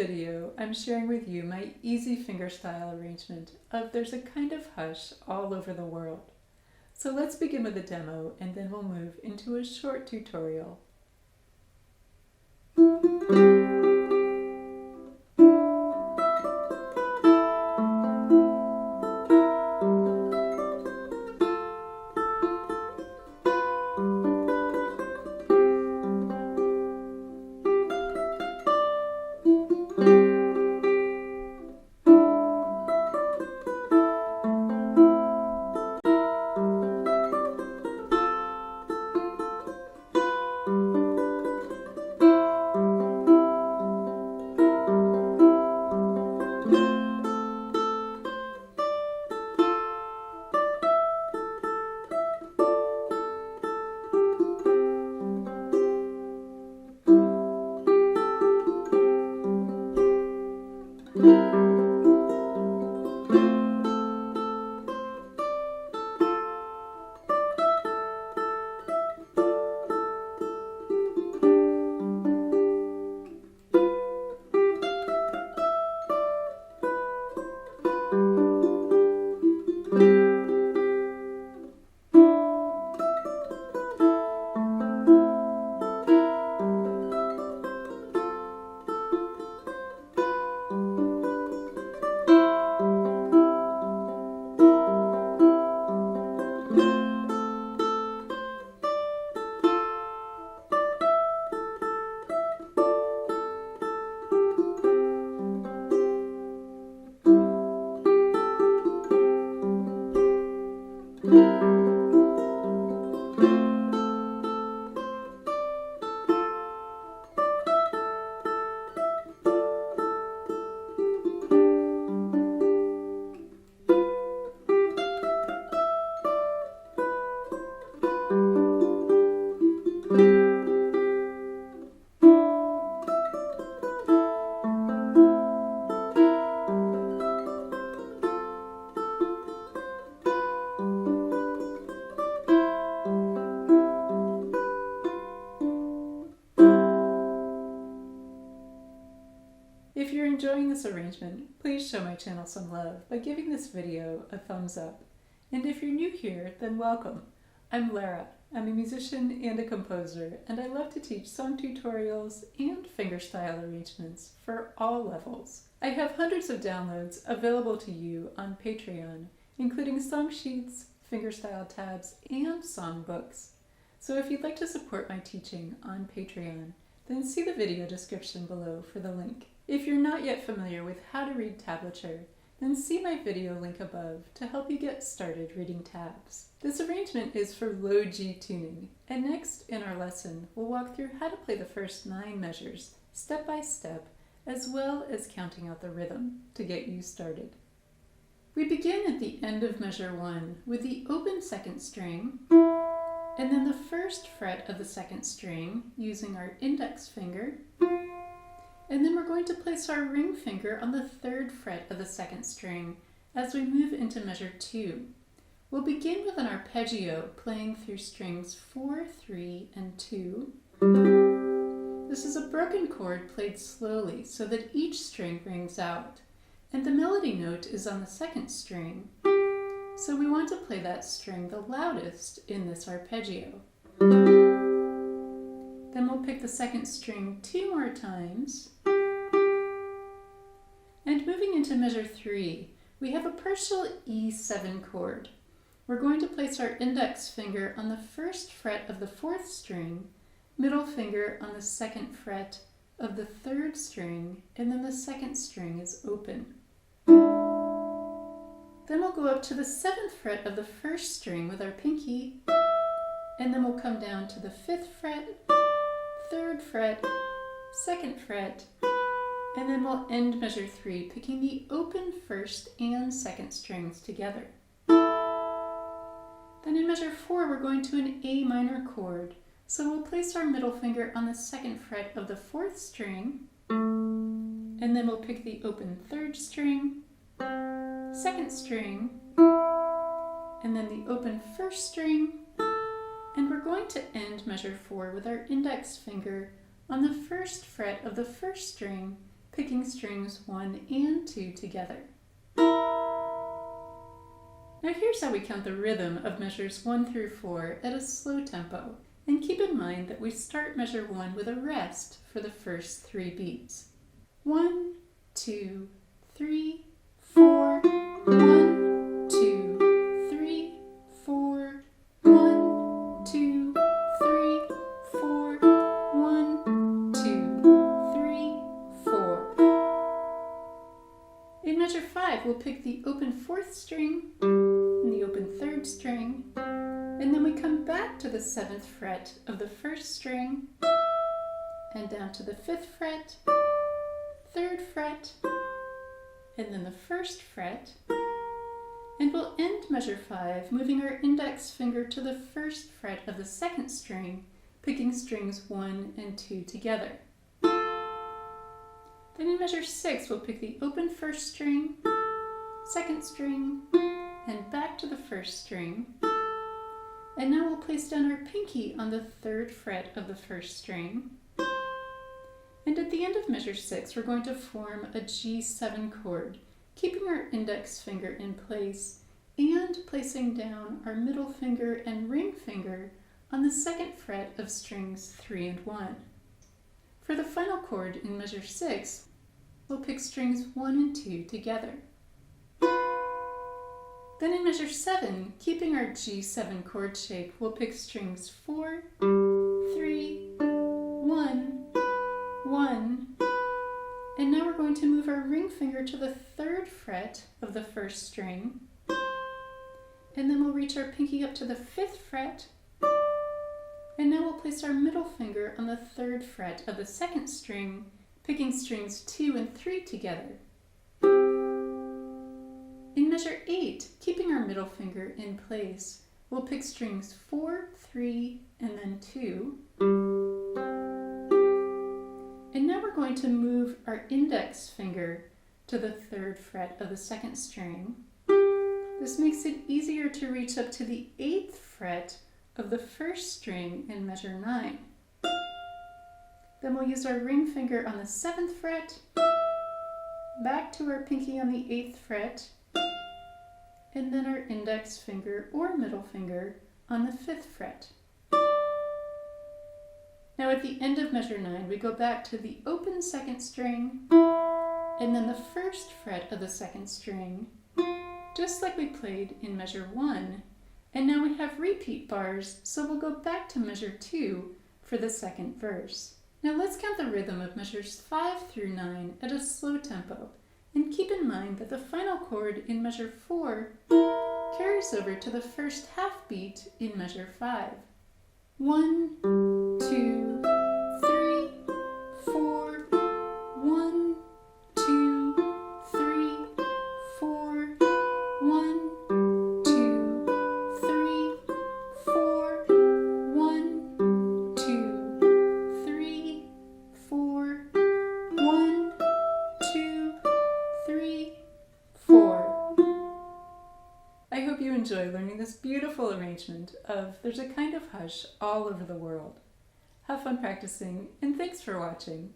video, I'm sharing with you my easy fingerstyle arrangement of There's a Kind of Hush All Over the World. So let's begin with a demo and then we'll move into a short tutorial. If you're enjoying this arrangement, please show my channel some love by giving this video a thumbs up. And if you're new here, then welcome. I'm Lara. I'm a musician and a composer, and I love to teach song tutorials and fingerstyle arrangements for all levels. I have hundreds of downloads available to you on Patreon, including song sheets, fingerstyle tabs, and songbooks. So if you'd like to support my teaching on Patreon, then see the video description below for the link. If you're not yet familiar with how to read tablature, then see my video link above to help you get started reading tabs. This arrangement is for low G tuning, and next in our lesson we'll walk through how to play the first 9 measures step by step, as well as counting out the rhythm to get you started. We begin at the end of measure 1 with the open 2nd string, and then the 1st fret of the 2nd string using our index finger. And then we're going to place our ring finger on the 3rd fret of the 2nd string as we move into measure 2. We'll begin with an arpeggio playing through strings 4, 3, and 2. This is a broken chord played slowly so that each string rings out, and the melody note is on the 2nd string. So we want to play that string the loudest in this arpeggio. Then we'll pick the 2nd string 2 more times. And moving into measure 3, we have a partial E7 chord. We're going to place our index finger on the 1st fret of the 4th string, middle finger on the 2nd fret of the 3rd string, and then the 2nd string is open. Then we'll go up to the 7th fret of the 1st string with our pinky, and then we'll come down to the 5th fret, 3rd fret, 2nd fret, and then we'll end measure 3 picking the open 1st and 2nd strings together. Then in measure 4 we're going to an A minor chord, so we'll place our middle finger on the 2nd fret of the 4th string, and then we'll pick the open 3rd string, 2nd string, and then the open 1st string, and we're going to end measure 4 with our index finger on the 1st fret of the 1st string picking strings 1 and 2 together. Now here's how we count the rhythm of measures 1 through 4 at a slow tempo. And keep in mind that we start measure 1 with a rest for the first 3 beats. 1, 2, 3, 4, 1, 2, 3, 4, 1, 2, 3, 4, 1, 2, 3, 4. In measure 5, we'll pick the open 4th string and the open 3rd string, and then we come back to the 7th fret of the 1st string and down to the 5th fret, 3rd fret, and then the 1st fret, and we'll end measure 5 moving our index finger to the 1st fret of the 2nd string, picking strings 1 and 2 together. Then in measure 6 we'll pick the open 1st string, 2nd string, and back to the 1st string. And now we'll place down our pinky on the 3rd fret of the 1st string. And at the end of measure 6, we're going to form a G7 chord, keeping our index finger in place and placing down our middle finger and ring finger on the 2nd fret of strings 3 and 1. For the final chord in measure 6, we'll pick strings 1 and 2 together. Then in measure 7, keeping our G7 chord shape, we'll pick strings 4, 3, 1, 1, and now we're going to move our ring finger to the 3rd fret of the 1st string, and then we'll reach our pinky up to the 5th fret, and now we'll place our middle finger on the 3rd fret of the 2nd string, picking strings 2 and 3 together. In measure 8, keeping our middle finger in place, we'll pick strings 4, 3, and then 2. And now we're going to move our index finger to the 3rd fret of the 2nd string. This makes it easier to reach up to the 8th fret of the 1st string in measure 9. Then we'll use our ring finger on the 7th fret, back to our pinky on the 8th fret, and then our index finger or middle finger on the 5th fret. Now at the end of measure 9, we go back to the open 2nd string and then the 1st fret of the 2nd string, just like we played in measure 1. And now we have repeat bars, so we'll go back to measure 2 for the 2nd verse. Now let's count the rhythm of measures 5 through 9 at a slow tempo. And keep in mind that the final chord in measure 4 carries over to the first half beat in measure 5. 1, 2, 3, 4, 1, 2, 3, 4, 1, 2, 3, 4, 1, 2, 3, 4, 1, 2, 3, 4. I hope you enjoy learning this beautiful arrangement of There's a Kind of Hush all over the world. Have fun practicing, and thanks for watching.